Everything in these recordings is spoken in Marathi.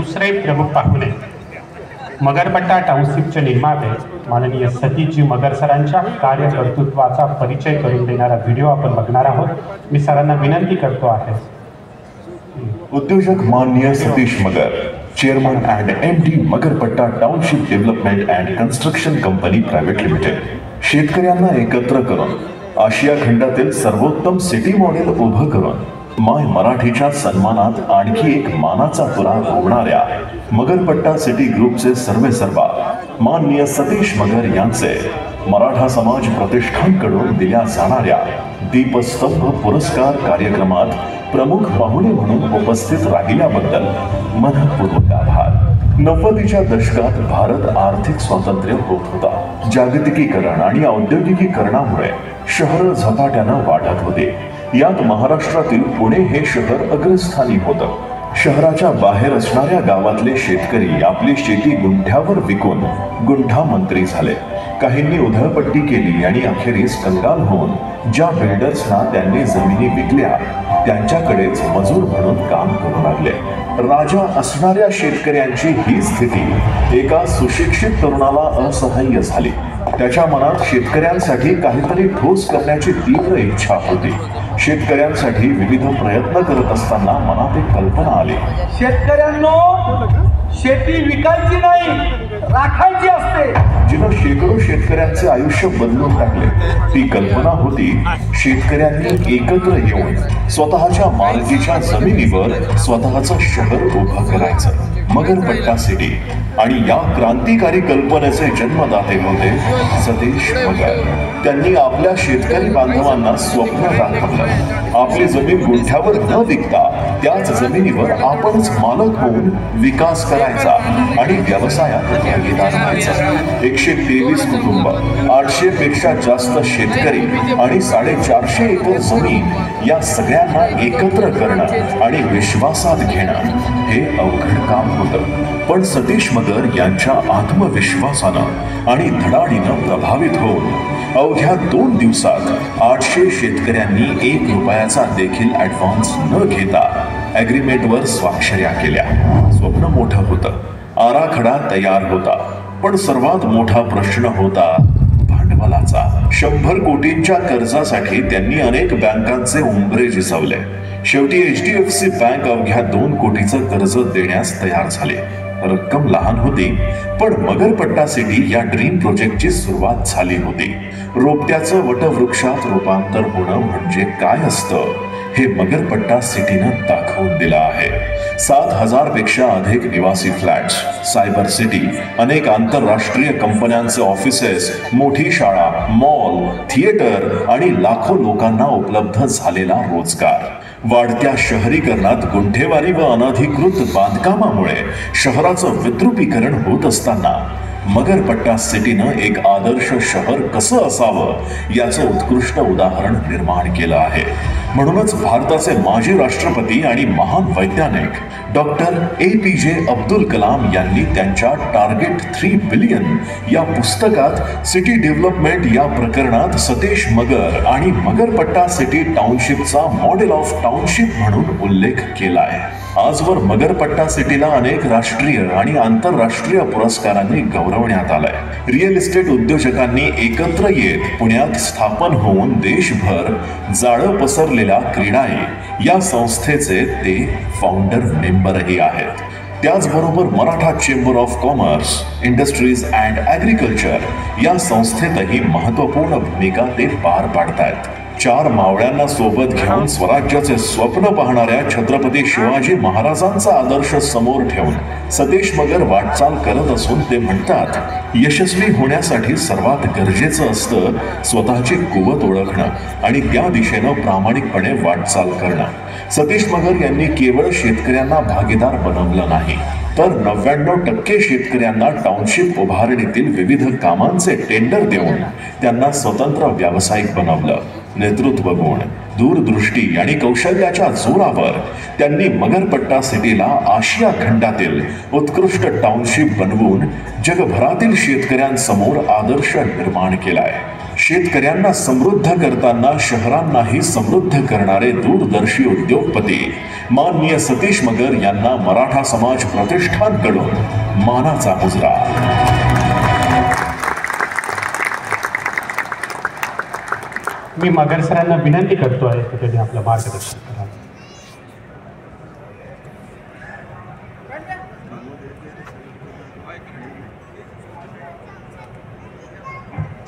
दुसरे प्रमुख पाहुणे मगरपट्टा टाउनशिपचे निर्माते माननीय सतीशजी मगर सरांच्या कार्यकर्तृत्वाचा परिचय करून देणारा व्हिडिओ आपण बघणार आहोत। मी सरांना विनंती करतो आहे। उद्योजक माननीय Satish Magar, chairman and MD Magarpatta township development and construction company private limited, शेतकऱ्यांना एकत्र करून आशिया खंडातील सर्वोत्तम सिटी मॉडेल उभं करून माय मराठीच्या सन्मानात आणखी एक मानाचा तुरा रोवणाऱ्या मगरपट्टा सिटी ग्रुपचे सर्वेसर्वा माननीय सतीश मगर यांचे मराठा समाज प्रतिष्ठानकडून दिल्या जाणाऱ्या दीपस्तंभ पुरस्कार कार्यक्रमात प्रमुख पाहुणे म्हणून उपस्थित राहिल्याबद्दल मनपूर्वक आभार। 90च्या दशकात भारत आर्थिक स्वातंत्र्य होत होता। जागतिकीकरण आणि औद्योगिकीकरणामुळे शहरं झपाट्यानं वाढत होते। यात महाराष्ट्रातील पुणे हे शहर अग्रस्थानी होतं। शहराच्या बाहेर असणाऱ्या गावातले शेतकरी आपली शेती गुंठ्यावर विकून गुंठा मंत्री झाले। काहींनी उधळपट्टी केली आणि अखेरीस कंगाल होऊन ज्या बिल्डर्सना त्यांनी जमिनी विकल्या त्यांच्याकडेच मजूर म्हणून काम करू लागले। राजा असणाऱ्या शेतकऱ्यांची ही स्थिती एका सुशिक्षित तरुणाला असह्य झाली। त्याच्या मनात शेतकऱ्यांसाठी काहीतरी ठोस करण्याची तीव्र इच्छा होती। शेतकऱ्यांसाठी विविध प्रयत्न करत असताना मनात एक कल्पना आली। शेतकऱ्यांनो, शेती विकायची नाही, राखायची असते। जिनं शेकडो शेतकऱ्यांचे आयुष्य बदलून टाकले ती कल्पना होती शेतकऱ्यांनी एकत्र येऊन स्वतःच्या मालकीच्या जमिनीवर स्वतःचं शहर उभं करायचं, मगरपट्टा सिटी। आणि या क्रांतिकारी कल्पनेचे जन्मदाते होते सतीश मगर। त्यांनी आपल्या शेतकरी बांधवांना स्वप्न दाखवलं। आपली जमीन गुंठ्यावर न विकता त्याच जमिनीवर आपणच मालक होऊन विकास करायचा आणि व्यवसायात भागीदार व्हायचा। 123 कुटुंब, 800 पेक्षा जास्त शेतकरी आणि 450 एकर जमीन या सगळ्यांना एकत्र करणं आणि विश्वासात घेणं हे अवघड काम होतं। पण सतीश मगर यांच्या आत्मविश्वासानं आणि धडाडीनं प्रभावित होऊन अवघ्या 2 दिवसात 800 शेतकऱ्यांनी 1 रुपयाचा देखील ऍडव्हान्स न घेता ॲग्रीमेंटवर स्वाक्षऱ्या केल्या। स्वप्न मोठं होतं, आराखडा तयार होता, पण सर्वात मोठा प्रश्न होता भांडवलाचा। 100 कोटींच्या कर्जासाठी त्यांनी अनेक बँकांचे उंबरे झिजवले। शेवटी HDFC बँक अवघ्या 2 कोटीचं कर्ज देण्यास तयार झाले। रक्कम लहान होती, पण मगरपट्टा सिटी या ड्रीम प्रोजेक्टची सुरुवात झाली होती। रोपट्याचं वटवृक्षात रूपांतर होणं म्हणजे काय असतं हे मगरपट्टा सिटीनं दाखवून दिलं आहे। 7000 पेक्षा अधिक निवासी फ्लॅट्स, सायबर सिटी, अनेक आंतरराष्ट्रीय कंपन्यांचे ऑफिसेस, मोठी शाळा, मॉल, थिएटर आणि लाखो लोकांना उपलब्ध झालेला रोजगार। वाढत्या शहरीकरणात गुंठेवारी व अनधिकृत बांधकामामुळे शहराचं विद्रुपीकरण होत असताना मगरपट्टा सिटीनं एक आदर्श शहर कसं असावं याचं उत्कृष्ट उदाहरण निर्माण केलं आहे। म्हणूनच भारताचे माजी राष्ट्रपती आणि महान वैज्ञानिक डॉक्टर APJ अब्दुल कलाम यांनी त्यांच्या टार्गेट 3 बिलियन या पुस्तकात सिटी डेव्हलपमेंट या प्रकरणात सतीश मगर आणि मगरपट्टा सिटी टाउनशिपचा मॉडेल ऑफ टाउनशिप म्हणून उल्लेख केलाय। आजवर मगरपट्टा सिटीला अनेक राष्ट्रीय आणि आंतरराष्ट्रीय पुरस्कारांनी गौरवण्यात आलंय। रिअल इस्टेट उद्योजकांनी एकत्र येत पुण्यात स्थापन होऊन देशभर जाळं पसरलेल्या क्रीडाई या संस्थेचे ते फाउंडर मेंबरही आहेत। त्याचबरोबर Maratha chamber of commerce, industries and agriculture या संस्थेतही महत्त्वपूर्ण भूमिका ते पार पाडतायत। 4 मावळ्यांना सोबत घेऊन स्वराज्याचे स्वप्न पाहणाऱ्या छत्रपती शिवाजी महाराजांचा आदर्श समोर ठेवून सतीश मगर वाटचाल करत असून ते म्हणतात, यशस्वी होण्यासाठी सर्वात गरजेचं असतं स्वतःची कुवत ओळखणं आणि त्या दिशेनं प्रामाणिकपणे वाटचाल करणं। सतीश मगर यांनी केवळ शेतकऱ्यांना भागीदार बनवलं नाही, तर 99% शेतकऱ्यांना टाउनशिप उभारणीतील विविध कामांचे टेंडर देऊन त्यांना स्वतंत्र व्यावसायिक बनवलं। नेतृत्व गुण, दूरदृष्टी आणि कौशल्याच्या जोरावर त्यांनी मगरपट्टा सिटीला आशिया खंडातील उत्कृष्ट टाउनशिप बनवून जगभरातील शेतकऱ्यांसमोर आदर्श निर्माण केलाय। शेतकऱ्यांना समृद्ध करताना शहरांनाही समृद्ध करणारे दूरदर्शी उद्योगपती माननीय सतीश मगर यांना मराठा समाज प्रतिष्ठानकडून मानाचा मुजरा. मी मगर सरांना विनंती करतो आहे की त्यांनी आपलं मार्गदर्शन करा.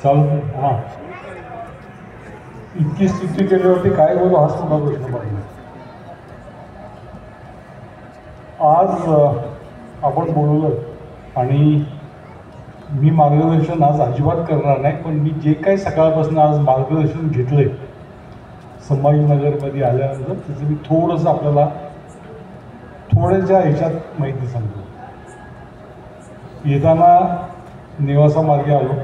चालतं. हां, इतकी स्तुती केल्यावरती काय बोलू हाच तुला प्रश्न पडला. आज आपण बोललो आणि मी मार्गदर्शन आज अजिबात करणार नाही, पण मी जे काही सकाळपासून आज मार्गदर्शन घेतलंय संभाजीनगरमध्ये आल्यानंतर त्याचं मी थोडंसं आपल्याला थोड्याशा ह्याच्यात माहिती सांगतो. येताना नेवासा मार्गे आलो.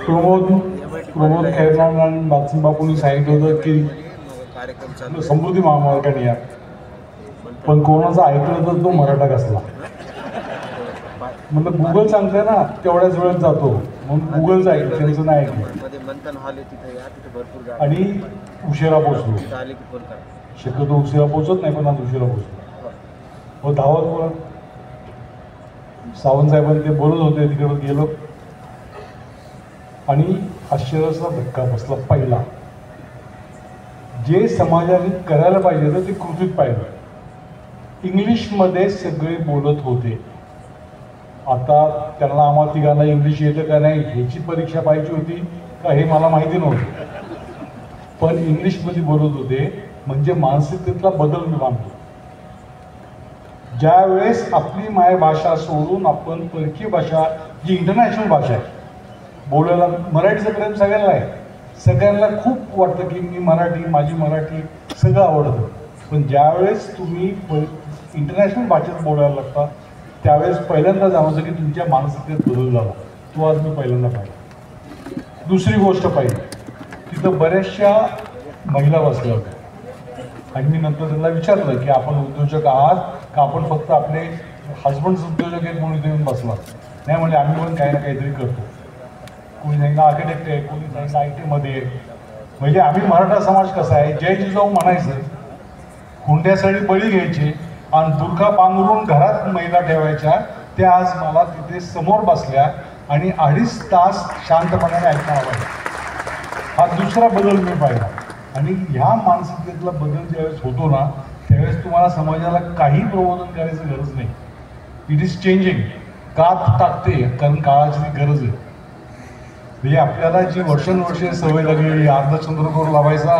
प्रमोद खैरनार आणि बापूंनी सांगितलं होतं की समृद्धी महामार्गाने या, पण कोणाचं ऐकलं तर तो मराठा कसला. म्हणजे गुगल सांगतंय ना तेवढ्याच वेळेत जातो म्हणून गुगलचं ऐकलं, त्यांचं नाही ऐकलं आणि उशिरा पोचलो. शक्यतो उशिरा पोचत नाही, पण आज उशिरा पोचलो. हो, धावत बोला. सावंत साहेबांनी ते बोलत होते, तिकडं गेलो आणि आश्चर्याचा धक्का बसला. पहिला जे समाजाने करायला पाहिजे तर ते कृतीत पाहिलं. इंग्लिशमध्ये सगळे बोलत होते. आता त्यांना आम्हाला तिघांना इंग्लिश येतं का नाही ह्याची परीक्षा पाहिजे होती का हे मला माहिती नव्हतं, पण इंग्लिशमध्ये बोलत होते. म्हणजे मानसिकतेतला बदल मी मानतो. ज्या वेळेस आपली मायभाषा सोडून आपण परकीय भाषा, जी इंटरनॅशनल भाषा आहे, बोलायला मराठीचं प्रेम सगळ्यांना आहे. सगळ्यांना खूप वाटतं की मी मराठी, माझी मराठी सगळं आवडतं. पण ज्यावेळेस तुम्ही इंटरनॅशनल भाषेत बोलायला लागता त्यावेळेस पहिल्यांदा जाणवतं की तुमच्या मानसिकतेत बदल झाला. तो आज मी पहिल्यांदा पाहिला. दुसरी गोष्ट पाहिली, तिथं बऱ्याचशा महिला बसल्या होत्या आणि मी नंतर त्यांना विचारलं की आपण उद्योजक आहात का, आपण फक्त आपले हजबंड्स उद्योजक आहेत म्हणून येऊन बसला. नाही म्हणजे आम्ही पण काही ना काहीतरी करतो. कोणी सांगितलं आर्किटेक्ट आहे, कोणी सांगितलं IT मध्ये. म्हणजे आम्ही मराठा समाज कसा आहे, जय जिजाऊ म्हणायचं, हुंड्यासाठी बळी घ्यायचे आणि बुरखा पांघरून घरात महिला ठेवायच्या. त्या आज मला तिथे समोर बसल्या आणि 2.5 तास शांतपणाने ऐकणार पाहिजे. हा दुसरा बदल मी पाहिला. आणि ह्या मानसिकतेतला बदल ज्यावेळेस होतो ना त्यावेळेस तुम्हाला समाजाला काही प्रबोधन करायची गरज नाही. It is changing. कात टाकते, कारण काळाची गरज आहे. म्हणजे आपल्याला जी वर्षानुवर्षे सवय लागलेली, अर्धचंद्रकोर लावायचा,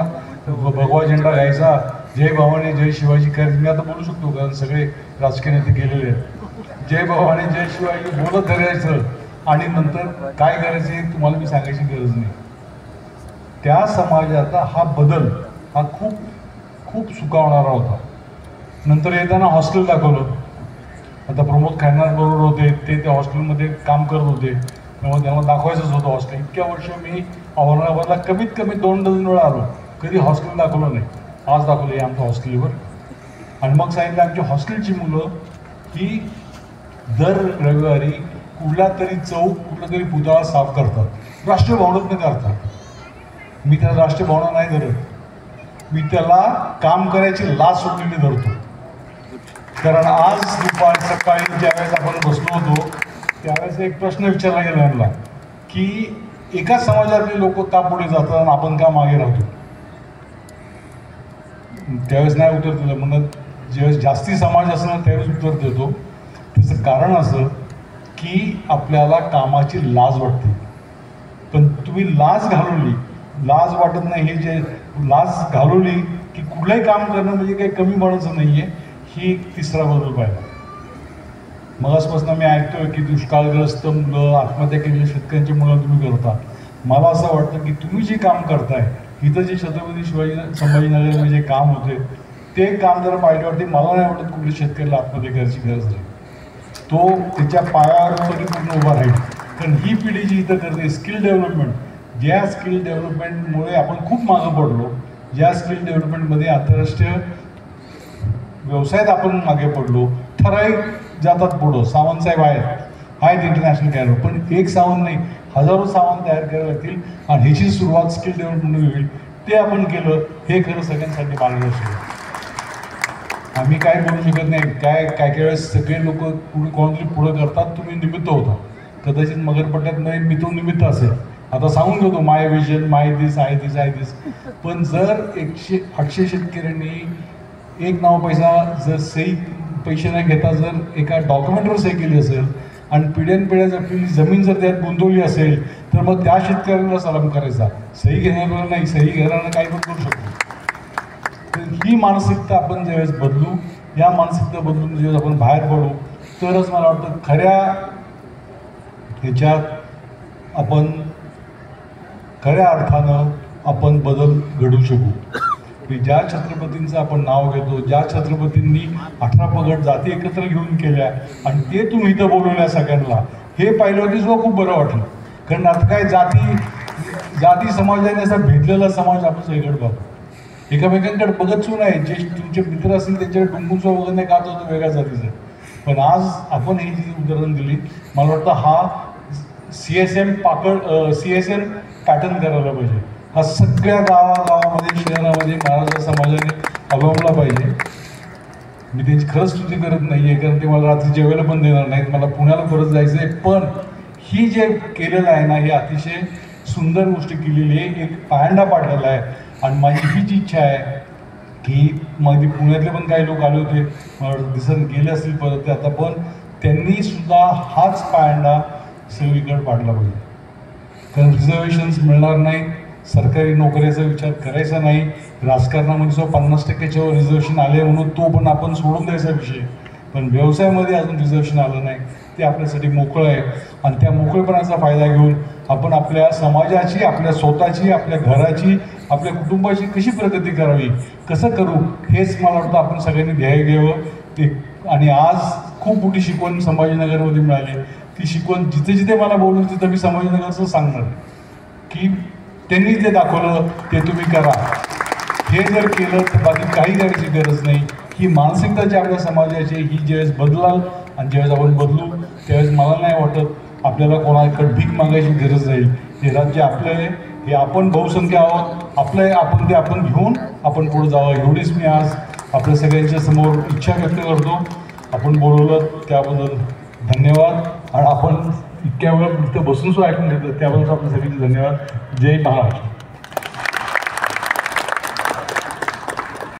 भगवा झेंडा घ्यायचा, जय भवानी जय शिवाजी करायचं. मी आता बोलू शकतो कारण सगळे राजकीय नेते गेलेले आहेत. जय भवानी जय शिवाजी बोलत धरायचं आणि नंतर काय करायचे तुम्हाला मी सांगायची गरज नाही. त्या समाजाचा हा बदल हा खूप खूप सुखावणारा होता. नंतर येताना हॉस्टेल दाखवलं. आता प्रमोद खैरनार बरोबर होते, ते त्या हॉस्टेलमध्ये काम करत होते, त्यामुळे त्यांना दाखवायचंच होतं हॉस्टेल. इतक्या वर्ष मी औरंगाबादला कमीत कमी 2 डझन वेळा आलो, कधी हॉस्टेल दाखवलं नाही. आज दाखवलं आहे आमच्या हॉस्टेलवर. आणि मग सांगितलं आमची हॉस्टेलची मुलं ही दर रविवारी कुठला तरी चौक, कुठला तरी पुतळा साफ करतात, राष्ट्रीय भवनातनं करतात. मी त्याला राष्ट्रीय भवना नाही धरत, मी त्याला काम करायची लाज सुटलेली धरतो. कारण आज दुपारी सकाळी ज्यावेळेस आपण बसलो होतो त्यावेळेस एक प्रश्न विचारला गेला त्यांना की एका समाजातले लोक का पुढे जातात आणि आपण का मागे राहतो. त्यावेळेस नाही उत्तर दिलं. म्हणत ज्यावेळेस जास्ती समाज असणार त्यावेळेस उत्तर देतो. त्याचं कारण असं की आपल्याला कामाची लाज वाटते. पण तुम्ही लाज घालवली, लाज वाटत नाही, हे जे लाज घालवली की कुठलंही काम करणं म्हणजे काही कमी पडायचं नाही आहे. ही तिसरा बदल पाहिला. मगासपासून मी ऐकतोय की दुष्काळग्रस्त मुलं, आत्महत्या केलेल्या शेतकऱ्यांची मुलं तुम्ही करता. मला असं वाटतं की तुम्ही जे काम करताय, इथं जे छत्रपती संभाजीनगरमध्ये जे काम होते ते काम जर पाहिल्यावरती मला नाही वाटत कुठल्या शेतकऱ्याला आत्महत्या करायची गरज नाही. तो त्याच्या पायावर परिपूर्ण उभा राहील. कारण ही पिढी जी इथं करते स्किल डेव्हलपमेंट, ज्या स्किल डेव्हलपमेंटमुळे आपण खूप मागं पडलो, ज्या स्किल डेव्हलपमेंटमध्ये आंतरराष्ट्रीय व्यवसायात आपण मागे पडलो, ठराविक जातात पुढं. सावंत साहेब आहेत इंटरनॅशनल कॅडर, पण एक सावंत नाही, हजारो सावंत तयार करायला लागतील आणि ह्याची सुरुवात स्किल डेव्हलपमेंट होईल. ते आपण केलं, हे खरं सगळ्यांसाठी मार्गदर्शन आहे. आम्ही काय बोलू शकत नाही. काय वेळेस सगळे लोक कोणतरी पुढं करतात, तुम्ही निमित्त होता. कदाचित मगरपट्ट्यात नाही, मी तो निमित्त असेल. आता सांगून ठेवतो my vision, my this, I this, I this. पण जर 800 शेतकऱ्यांनी एक नाव पैसा जर सही पैसे न घेता जर एका डॉक्युमेंटवर सही केली असेल आणि पिढ्यानपिढ्या जर आपली जमीन जर त्यात गुंतवली असेल, तर मग त्या शेतकऱ्यांना सलाम करायचा. सही घेणाऱ्याला नाही, सही घेणाऱ्यांना काही पण करू शकतो. तर ही मानसिकता आपण ज्यावेळेस बदलू, या मानसिकता बदलून ज्यावेळेस आपण बाहेर पडू, तरच मला वाटतं खऱ्या ह्याच्यात आपण खऱ्या अर्थानं आपण बदल घडवू शकू. की ज्या छत्रपतींचं आपण नाव घेतो, ज्या छत्रपतींनी 18 पगड जाती एकत्र घेऊन केल्या आणि ते तुम्ही इथं बोलवल्या सगळ्यांना, हे पाहिलं की सुद्धा खूप बरं वाटलं. कारण आता काय जाती समाजाने असा भेटलेला समाज आपण सगळीकडे बघतो. एकामेकांकडे बघत सुद्धा नाही. जे तुमचे मित्र असतील त्यांच्याकडे डुंबूचा वगैरे नाही, का होतं वेगळ्या जातीचं. पण आज आपण ही जी उदाहरण दिली, मला वाटतं हा CSM पॅटर्न करायला पाहिजे. हा सगळ्या गावागावामध्ये, शहरामध्ये महाराष्ट्र समाजाने अवलंबला पाहिजे. मी त्यांची खरंच स्तुती करत नाही आहे, कारण ते मला रात्री जेवायला पण देणार नाहीत. मला पुण्याला परत जायचं आहे. पण ही जे केलेलं आहे ना, ही अतिशय सुंदर गोष्ट केलेली आहे. एक पायंडा पाडलेला आहे. आणि माझी हीच इच्छा आहे की मग पुण्यातले पण काही लोक आले होते, मला दिसत गेले असतील परत ते आता, पण त्यांनी सुद्धा हाच पायंडा सगळीकडे पाडला पाहिजे. कारण रिझर्वेशन्स मिळणार नाही, सरकारी नोकऱ्याचा विचार करायचा नाही. राजकारणामध्ये सुद्धा 50%च्या वर रिझर्वेशन आले म्हणून तो पण आपण सोडून द्यायचा विषय. पण व्यवसायामध्ये अजून रिझर्वेशन आलं नाही, ते आपल्यासाठी मोकळं आहे. आणि त्या मोकळेपणाचा फायदा घेऊन आपण आपल्या समाजाची, आपल्या स्वतःची, आपल्या घराची, आपल्या कुटुंबाची कशी प्रगती करावी, कसं करू, हेच मला वाटतं आपण सगळ्यांनी ध्येय घ्यावं. ते आणि आज खूप मोठी शिकवण संभाजीनगरमध्ये मिळाली. ती शिकवण जिथे जिथे मला बोलून तिथं मी संभाजीनगरचं सांगणार की त्यांनी जे दाखवलं ते तुम्ही करा. हे जर केलं तर बाकी काही करायची गरज नाही. ही मानसिकता जी आपल्या समाजाची, ही ज्यावेळेस बदलाल आणि ज्यावेळेस आपण बदलू, त्यावेळेस मला नाही वाटत आपल्याला कोणाकडे भीक मागायची गरज राहील. हे राज्य आपलं आहे, हे आपण बहुसंख्य आहोत, आपलं आहे, आपण ते आपण घेऊन आपण पुढे जावं. एवढीच मी आज आपल्या सगळ्यांच्या समोर इच्छा व्यक्त करतो. आपण बोलवलं त्याबद्दल धन्यवाद. आणि आपण इतक्या वेळ इथं बसून सुद्धा ऐकून घेतलं त्याबद्दल आपल्या सगळ्यांचे धन्यवाद. जय महाराष्ट्र.